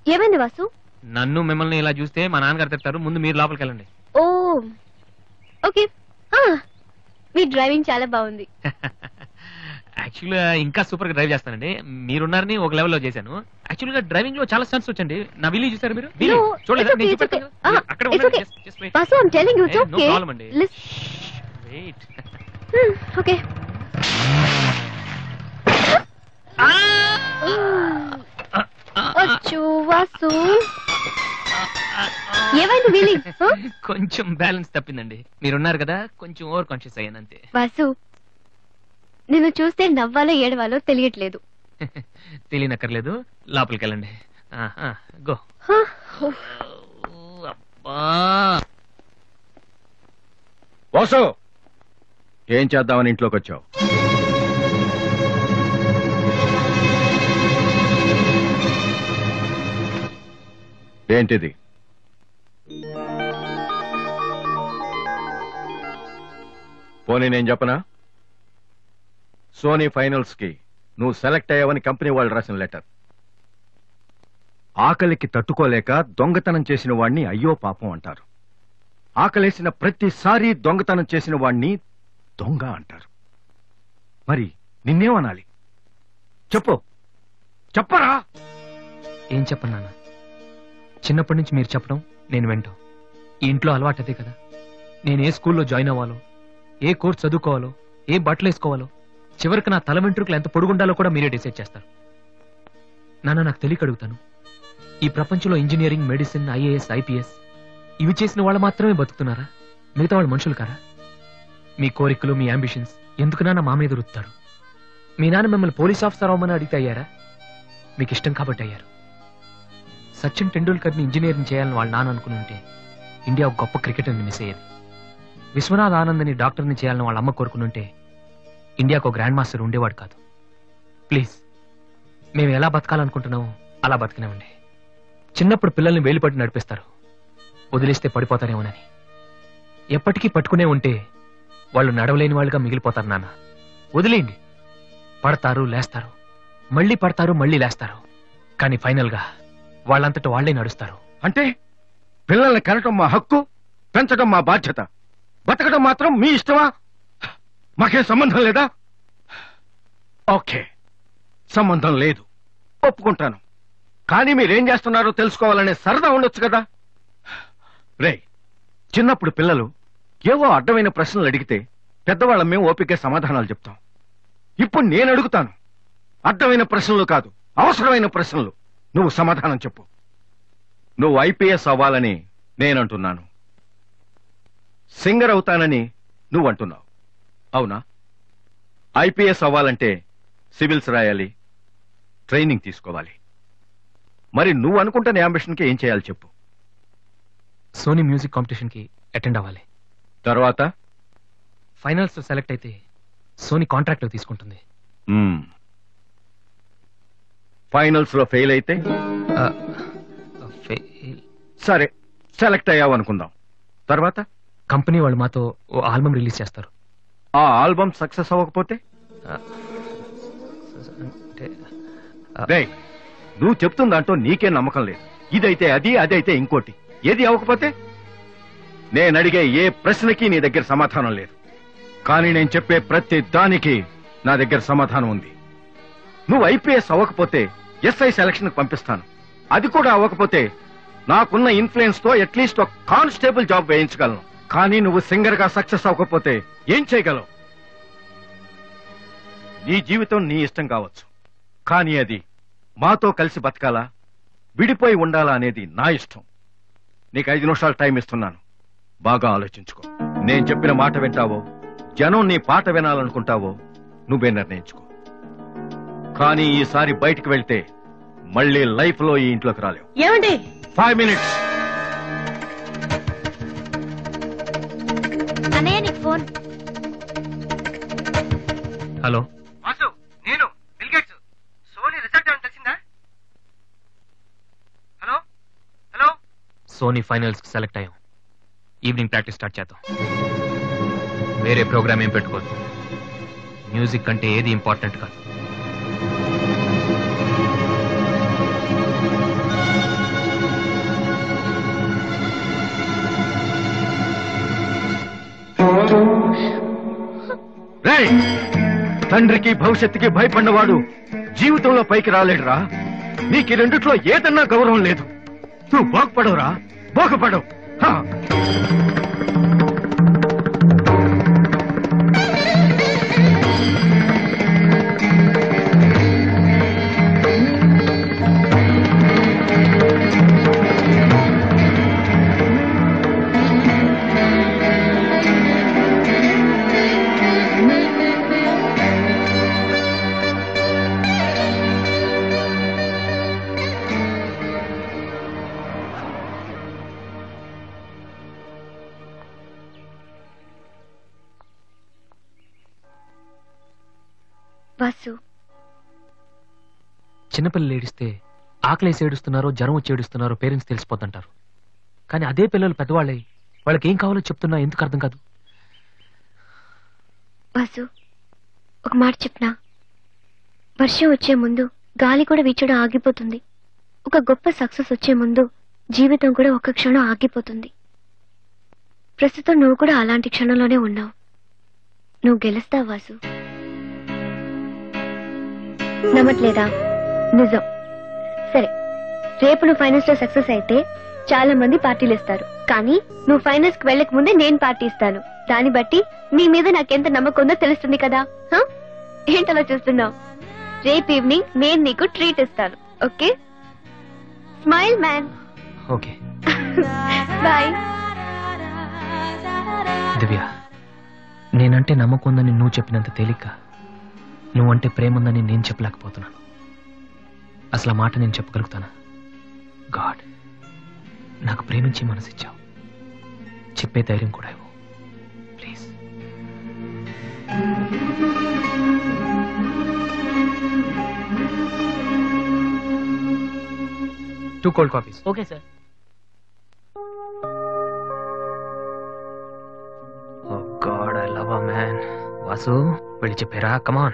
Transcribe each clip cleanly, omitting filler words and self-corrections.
ఏమైంది వాసు? నన్ను మిమ్మల్ని ఇలా చూస్తే మా నాన్నగారు తిడతారు. ముందు మీరు లోపలికి వెళ్ళండి. ఓ ఓకే. మీ డ్రైవింగ్ చాలా బాగుంది. యాక్చువల్గా ఇంకా సూపర్ గా డ్రైవ్ చేస్తానండి. మీరున్నారని ఒక లెవెల్లో చేశాను. యాక్చువల్ గా డ్రైవింగ్ లో చాలా స్టన్స్ వచ్చండి. నా విల్లు చూసారు మీరు? చూడలేదు. అక్కడ Vasu, I'm telling you, it's okay. Wait. Okay. అచ్చో వాసు, ఏమైంది? వీలి కొంచెం బ్యాలెన్స్ తప్పిందండి. మీరున్నారు కదా, కొంచెం ఓవర్ కాన్షియస్ అయ్యాను అంతే. వాసు, నిన్ను చూస్తే నవ్వాలో ఏడవాలో తెలియట్లేదు. తెలియనక్కర్లేదు, లోపలికి వెళ్ళండి. గో. వాసు, ఏం చేద్దామని ఇంట్లోకి వచ్చావు? ఏంటిది? పోనీ నేను చెప్పనా? సోనీ ఫైనల్స్ కి నువ్వు సెలెక్ట్ అయ్యావని కంపెనీ వాళ్ళు రాసిన లెటర్. ఆకలికి తట్టుకోలేక దొంగతనం చేసిన వాణ్ణి అయ్యో పాపం అంటారు. ఆకలేసిన ప్రతిసారి దొంగతనం చేసిన వాణ్ణి దొంగ అంటారు. మరి నిన్నేమనాలి? చెప్పు, చెప్పరా? ఏం చెప్పను నాన్న. చిన్నప్పటి నుంచి మీరు చెప్పడం నేను వింటాం. ఈ ఇంట్లో అలవాటు అదే కదా. నేను ఏ స్కూల్లో జాయిన్ అవ్వాలో, ఏ కోర్స్ చదువుకోవాలో, ఏ బట్టలు వేసుకోవాలో, చివరికి నా తల వెంట్రుకలు ఎంత పొడుగుండాలో కూడా మీరే డిసైడ్ చేస్తారు. నాన్న, నాకు తెలియక అడుగుతాను, ఈ ప్రపంచంలో ఇంజనీరింగ్, మెడిసిన్, ఐఏఎస్, ఐపీఎస్ ఇవి చేసిన వాళ్ళు మాత్రమే బతుకుతున్నారా? మిగతా వాళ్ళు మనుషులు కారా? మీ కోరికలు, మీ అంబిషన్స్ ఎందుకు నాన్న మా మీద రుత్తారు? మీ నాన్న మిమ్మల్ని పోలీస్ ఆఫీసర్ అవ్వమని అడిగితే అయ్యారా? మీకు ఇష్టం కాబట్టి అయ్యారు. సచిన్ టెండూల్కర్ ని ఇంజనీరింగ్ చేయాలని వాళ్ళ నాన్న అనుకుని ఉంటే ఇండియా ఒక గొప్ప క్రికెటర్ని మిస్ అయ్యేది. విశ్వనాథ్ ఆనంద్ని డాక్టర్ని చేయాలని వాళ్ళ అమ్మ కోరుకుని ఉంటే ఇండియాకు ఒక గ్రాండ్ మాస్టర్ ఉండేవాడు కాదు. ప్లీజ్, మేము ఎలా బతకాలనుకుంటున్నామో అలా బతికినామండి. చిన్నప్పుడు పిల్లల్ని వేలుపట్టి నడిపిస్తారు, వదిలేస్తే పడిపోతారేమోనని. ఎప్పటికీ పట్టుకునే ఉంటే వాళ్ళు నడవలేని వాళ్ళుగా మిగిలిపోతారు. నాన్న, వదిలేయండి. పడతారు, లేస్తారు, మళ్ళీ పడతారు, మళ్ళీ లేస్తారు. కానీ ఫైనల్ గా వాళ్ళంతట వాళ్లే నడుస్తారు. అంటే పిల్లల్ని కనటం మా హక్కు, పెంచడం మా బాధ్యత, బతకడం మాత్రం మీ ఇష్టమా? మాకేం సంబంధం లేదా? ఓకే, సంబంధం లేదు, ఒప్పుకుంటాను. కానీ మీరేం చేస్తున్నారో తెలుసుకోవాలనే సరదా ఉండొచ్చు కదా. రే, చిన్నప్పుడు పిల్లలు ఏవో అడ్డమైన ప్రశ్నలు అడిగితే పెద్దవాళ్ళం మేము ఓపిక సమాధానాలు చెప్తాం. ఇప్పుడు నేను అడుగుతాను, అడ్డమైన ప్రశ్నలు కాదు, అవసరమైన ప్రశ్నలు. నువ్వు సమాధానం చెప్పు. నువ్వు ఐపీఎస్ అవ్వాలని నేనంటున్నాను, సింగర్ అవుతానని నువ్వు అంటున్నావు. అవునా? ఐపీఎస్ అవ్వాలంటే సివిల్స్ రాయాలి, ట్రైనింగ్ తీసుకోవాలి. మరి నువ్వు అనుకుంటున్న అంబిషన్కి ఏం చేయాలి చెప్పు. సోనీ మ్యూజిక్ కాంపిటీషన్ కి అటెండ్ అవ్వాలి. తర్వాత ఫైనల్స్ సెలెక్ట్ అయితే సోనీ కాంట్రాక్ట్ లో తీసుకుంటుంది. ఫైనల్స్ లో ఫెయిల్ అయితే? సరే, సెలెక్ట్ అయ్యావు అనుకుందాం. తర్వాత కంపెనీ వాళ్ళు మాతో ఓ ఆల్బమ్ రిలీజ్ చేస్తారు. ఆ ఆల్బమ్ సక్సెస్ అవ్వకపోతే? నువ్వు చెప్తుందంటూ నీకే నమ్మకం లేదు. ఇదైతే అది, అదైతే ఇంకోటి. ఏది అవ్వకపోతే? నేను అడిగే ఏ ప్రశ్నకి నీ దగ్గర సమాధానం లేదు. కానీ నేను చెప్పే ప్రతి దానికి నా దగ్గర సమాధానం ఉంది. నువ్వు ఐపీఎస్ అవ్వకపోతే ఎస్ఐ సెలక్షన్ కు పంపిస్తాను. అది కూడా అవ్వకపోతే నాకున్న ఇన్ఫ్లుయెన్స్ తో అట్లీస్ట్ ఒక కానిస్టేబుల్ జాబ్ వేయించగలను. కానీ నువ్వు సింగర్ గా సక్సెస్ అవ్వకపోతే ఏం చేయగలవు? నీ జీవితం నీ ఇష్టం కావచ్చు, కానీ అది మాతో కలిసి బతకాలా, విడిపోయి ఉండాలా అనేది నా ఇష్టం. నీకు 5 నిమిషాలు టైం ఇస్తున్నాను, బాగా ఆలోచించుకో. నేను చెప్పిన మాట వింటావో, జనం నీ పాట వినాలనుకుంటావో నువ్వే నిర్ణయించుకో. కానీ ఈసారి బయటకు వెళ్తే మళ్ళీ లైఫ్ లో ఈ ఇంట్లోకి రాలేవు. ఏమండి? 5 మినిట్స్. అన్నయ్య, నీకు ఫోన్. హలో వాసు, నేను బిల్ గేట్స్. సోనీ రిజల్ట్ ఏమైనా తెలిసిందా? Hello hello. సోనీ ఫైనల్స్ కి సెలెక్ట్ అయ్యాం. ఈవినింగ్ ప్రాక్టీస్ స్టార్ట్ చేద్దాం. వేరే ప్రోగ్రామ్ ఏం పెట్టుకోవద్దు. మ్యూజిక్ అంటే ఏది ఇంపార్టెంట్ కాదు. రేయ్, తండ్రికి భవిష్యత్తుకి భయపడినవాడు జీవితంలో పైకి రాలేడురా. నీకు ఈ రెండిట్లో ఏదన్నా గౌరవం లేదు. నువ్వు బాగుపడవురా, బాగుపడవు. వాసు, చిన్నపిల్లలు ఏడిస్తే ఆకలేసి ఏడుస్తున్నారో జ్వరం వచ్చి ఏడుస్తున్నారో పేరెంట్స్ తెలిసిపోతుంటారు. కానీ అదే పిల్లలు పెద్దవాళ్ళే వాళ్ళకి ఏం కావాలో చెప్తున్నా ఎందుకు అర్థం కాదు? వాసు, ఒక మాట చెప్పనా? వర్షం వచ్చే ముందు గాలి కూడా వీచడం ఆగిపోతుంది. ఒక గొప్ప సక్సెస్ వచ్చే ముందు జీవితం కూడా ఒక్క క్షణం ఆగిపోతుంది. ప్రస్తుతం నువ్వు కూడా అలాంటి క్షణంలోనే ఉన్నావు. నువ్వు గెలుస్తావు వాసు. నమ్మట్లేదా? నిజం. సరే, రేపు నువ్వు ఫైనల్స్ లో సక్సెస్ అయితే చాలా మంది పార్టీలు ఇస్తారు. కానీ నువ్వు ఫైనల్స్ కి వెళ్ళక ముందే నేను పార్టీ ఇస్తాను. దాన్ని బట్టి నీ మీద నాకెంత నమ్మకం ఉందో తెలుస్తుంది కదా. ఏంటలా చూస్తున్నావు? రేపు ఈవినింగ్ నేను నీకు ట్రీట్ ఇస్తాను. Okay? Smile man. Okay boy. Divya, నేనంటే నమ్మకం ఉందని నువ్వు చెప్పినంత తేలిక నువ్వంటే ప్రేమ ఉందని నేను చెప్పలేకపోతున్నాను. అసలు ఆ మాట నేను చెప్పగలుగుతానా? గాడ్, నాకు ప్రేమించి మనసిచ్చావు. చెప్పే ధైర్యం కూడా ఇవ్వు please. 2 cold coffees. Okay, sir. Oh God, I love her, man. Vasu, వెళ్ళి చెప్పారా? Come on.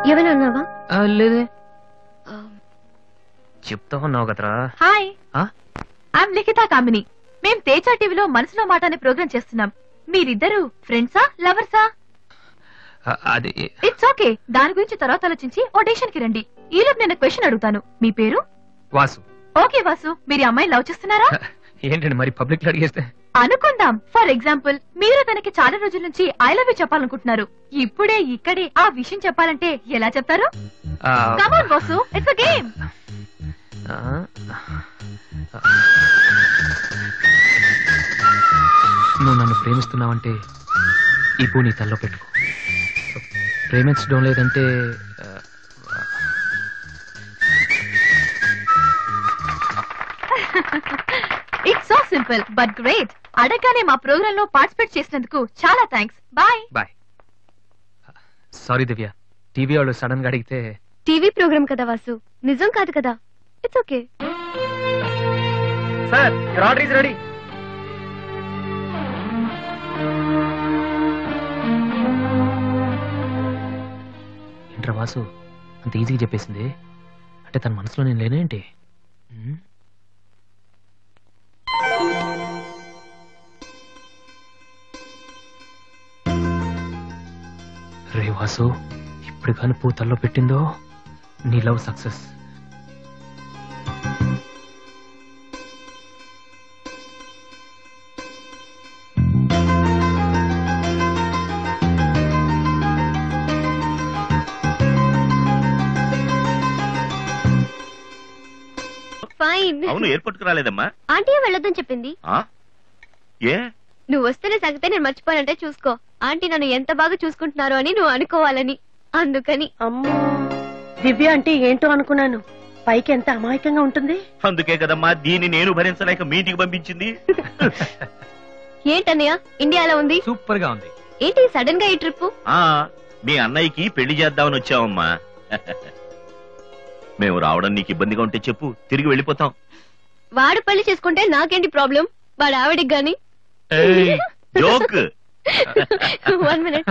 ఏమైనా అన్నావా? లేదే, చెప్తా ఉన్నావు కదరా. హాయ్, ఐఎమ్ లిఖితా కామిని. మేం తేజ టీవీలో మనసులో మాట అనే ప్రోగ్రామ్ చేస్తున్నాం. మీరిద్దరు ఫ్రెండ్సా, లవర్సా? అది ఇట్స్ ఓకే, దాని గురించి తర్వాత ఆలోచించి ఆడిషన్ కి రండి. ఈలోపు నేను క్వశ్చన్ అడుగుతాను. మీ పేరు? వాసు. ఓకే వాసు, మీరు ఈ అమ్మాయిని లవ్ చేస్తున్నారా? ఏంటండి మరి పబ్లిక్ లో అడిగేస్తే? అనుకుందాం, ఫర్ ఎగ్జాంపుల్ మీరు తనకి చాలా రోజుల నుంచి ఐ లవ్ యూ చెప్పాలనుకుంటున్నారు. ఇప్పుడే ఇక్కడే ఆ విషయం చెప్పాలంటే ఎలా చెప్తారు? Come on Vasu, it's a game. నువ్వు నన్ను ప్రేమిస్తున్నావంటే ఈ పూ నీ తల్లో పెట్టుకో. ప్రేమించడం లేదంటే it's so simple but great. అడగగానే మా ప్రోగ్రామ్ లో పార్టిసిపేట్ చేసినందుకు చాలా థ్యాంక్స్. బాయ్. బాయ్. సారీ దివ్య, టీవీ వాళ్ళు సడన్ గా అడిగితే. టీవీ ప్రోగ్రామ్ కదా వాసు, నిజం కాదు కదా. It's okay. Sir, your order is ready. ఏంట్రా వాసు అంత ఈజీగా చెప్పేసింది? అంటే తన మనసులో నేను లేనేంటి? రే వాసు, ఇప్పుడు కానీ పూతల్లో పెట్టిందో నీ లవ్ సక్సెస్. ఫైన్. అవును, ఎయిర్పోర్ట్ కు రాలేదమ్మా? ఆంటీ వెళ్ళొద్దని చెప్పింది. ఏ నువ్వు వస్తేనే సంగతే నేను మర్చిపోయానంటే చూసుకో. ఆంటీ నన్ను ఎంత బాగా చూసుకుంటున్నారో అని నువ్వు అనుకోవాలని, అందుకని. అమ్మో, దివ్య అంటే ఏంటో అనుకున్నాను. పైకి ఎంత అమాయకంగా ఉంటుంది. అందుకే కదమ్మా దీన్ని నేను భరించలేక మీ ఇంటికి పంపించింది. ఏంటన్నయ్య ఇండియాలో ఉంది? సూపర్ గా ఉంది. ఏంటి సడన్ గా ఈ ట్రిప్? మీ అన్నయ్యకి పెళ్లి చేద్దామని వచ్చావమ్మా. మేము రావడం నీకు ఇబ్బందిగా ఉంటే చెప్పు, తిరిగి వెళ్ళిపోతాం. వాడు పెళ్లి చేసుకుంటే నాకేంటి ప్రాబ్లం? వాడు ఆవిడికి గాని. జోక్. 1 minute.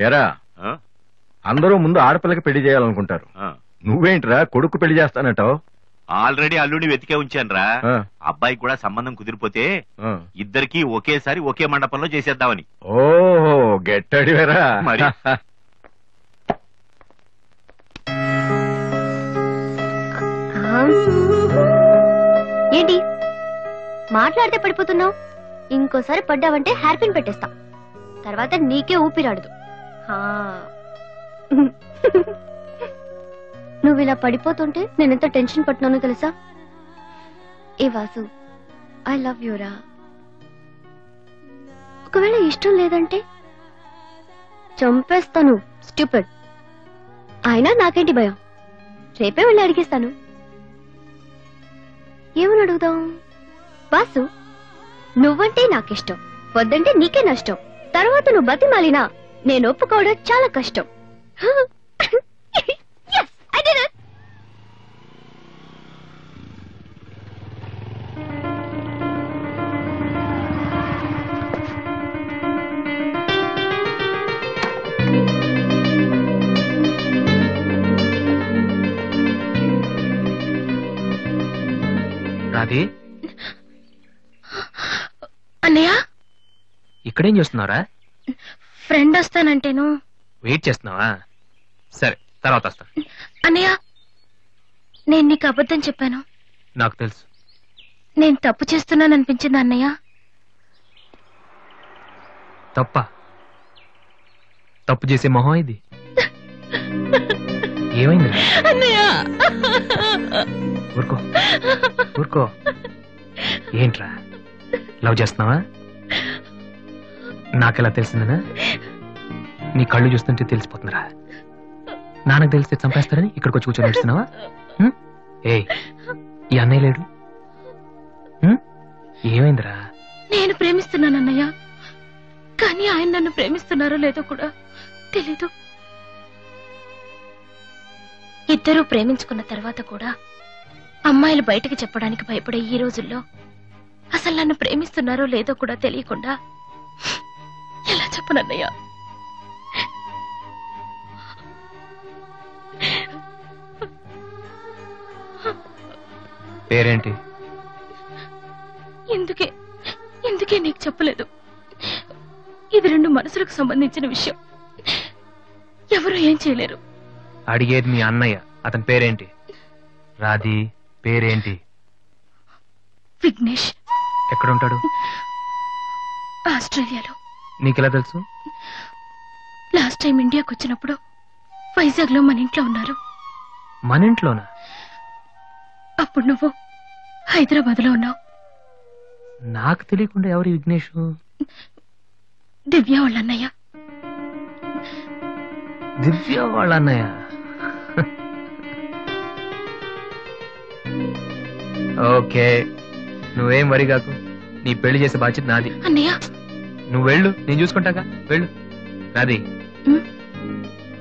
ఎరా, అందరూ ముందు ఆడపిల్లకి పెళ్లి చేయాలనుకుంటారు. నువ్వేంట్రా కొడుకు పెళ్లి చేస్తానంటావు? ఆల్రెడీ అల్లుని వెతికే ఉంచానురా. ఆ, అబ్బాయికి కూడా సంబంధం కుదిరిపోతే ఆ. ఇద్దరికి ఒకేసారి ఒకే మండపంలో చేసేద్దామని. ఓహో గెట్టడివేరా మరి. ఏంటి మాట్లాడితే పడిపోతున్నావు? ఇంకోసారి పడ్డావంటే హెయిర్ పిన్ పెట్టేస్తా. తర్వాత నీకే ఊపిరాడదు. నువ్వు ఇలా పడిపోతుంటే నేనెంత టెన్షన్ పట్టినానో తెలుసా? ఏ వాసు, ఐ లవ్ యూరా. ఒకవేళ ఇష్టం లేదంటే చంపేస్తాను. స్టూపిడ్. అయినా నాకేంటి భయం? రేపే వెళ్ళి అడిగిస్తాను. ఏమని అడుగుదాం? వాసు, నువ్వంటే నాకిష్టం, వద్దంటే నీకే నష్టం. తర్వాత నువ్వు బతిమాలినా నేను ఒప్పుకోవడం చాలా కష్టం. Yes, I did it. Radhe, అన్నయ్య, ఇక్కడేం చేస్తున్నారా? ఫ్రెండ్ వస్తానంటేను. వెయిట్ చేస్తున్నావా? సరే, తర్వాత వస్తా. అన్నయ్య, నేను నీకు అబద్ధం చెప్పాను. నాకు తెలుసు. నేను తప్పు చేస్తున్నాను అనిపించింది అన్నయ్య. తప్పు చేసే మొహం ఇది. ఏమైంది? అన్నయ్య, ఊరుకో ఊరుకో. ఏంట్రా, లవ్ చేస్తున్నావా? నాకెలా తెలిసిందనా? నీ కళ్ళు చూస్తుంటే తెలిసిపోతుందిరా. నాన్నకు తెలిస్తే చంపేస్తారని ఇక్కడికి వచ్చి కూర్చొని నడుస్తున్నావా? ఏయ్, ఈ అన్నయ్య లేడు. ఏమైందిరా? నేను ప్రేమిస్తున్నాను అన్నయ్య, కానీ ఆయన నన్ను ప్రేమిస్తున్నారో లేదో కూడా తెలీదు. ఇద్దరూ ప్రేమించుకున్న తర్వాత కూడా అమ్మాయిలు బయటకు చెప్పడానికి భయపడే ఈ రోజుల్లో అసలు నన్ను ప్రేమిస్తున్నారో లేదో కూడా తెలియకుండా ఎలా చెప్పనన్నయ్య? పేరేంటి? ఎందుకే నీకు చెప్పలేదు. ఇది రెండు మనసులకు సంబంధించిన విషయం. ఎవరు ఏం చేయలేరు. అడిగేది మీ అన్నయ్య. అతని పేరేంటి? రాధి పేరేంటి? విఘ్నేష్. ఎక్కడుంటాడు? ఆస్ట్రేలియాలో. నీకెలా తెలుసు? లాస్ట్ టైం ఇండియాకి వచ్చినప్పుడు వైజాగ్ లో మన ఇంట్లో ఉన్నారు. మన ఇంట్లోనా? అప్పుడు నువ్వు హైదరాబాద్ లో ఉన్నావు. నాకు తెలియకుండా ఎవరు విఘ్నేష్? దివ్య వాళ్ళ అన్నయ్య. దివ్య వాళ్ళ అన్నయ్య. ఓకే, నువ్వేం వరి కాకు. నీ పెళ్లి చేసే బాధ్యత నాది. అన్నయ్య, నువ్వు వెళ్ళు, నేను చూసుకుంటాగా. వెళ్ళు. నాది.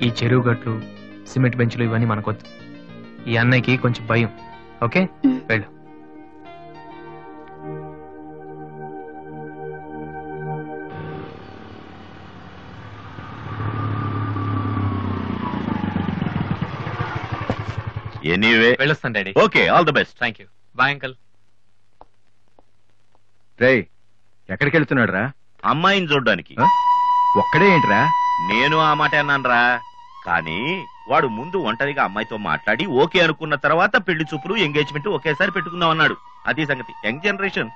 ఈ చెరువు గట్లు, సిమెంట్ బెంచ్లు ఇవన్నీ మనకొద్దు. ఈ అన్నయ్యకి కొంచెం భయం. ఓకే, వెళ్ళు. ఎనీవే వెళ్ళొస్తాను daddy. Okay, all the best. Thank you. Bye uncle. రేయ్, ఎక్కడికి వెళ్తున్నాడు రా? అమ్మాయిని చూడ్డానికి. ఒక్కడే ఏంట్రా? నేను ఆ మాట అన్నానురా. కానీ వాడు ముందు ఒంటరిగా అమ్మాయితో మాట్లాడి ఓకే అనుకున్న తర్వాత పెళ్లి చూపులు, ఎంగేజ్మెంట్ ఒకేసారి పెట్టుకుందాం అన్నాడు. అది సంగతి. Young generation.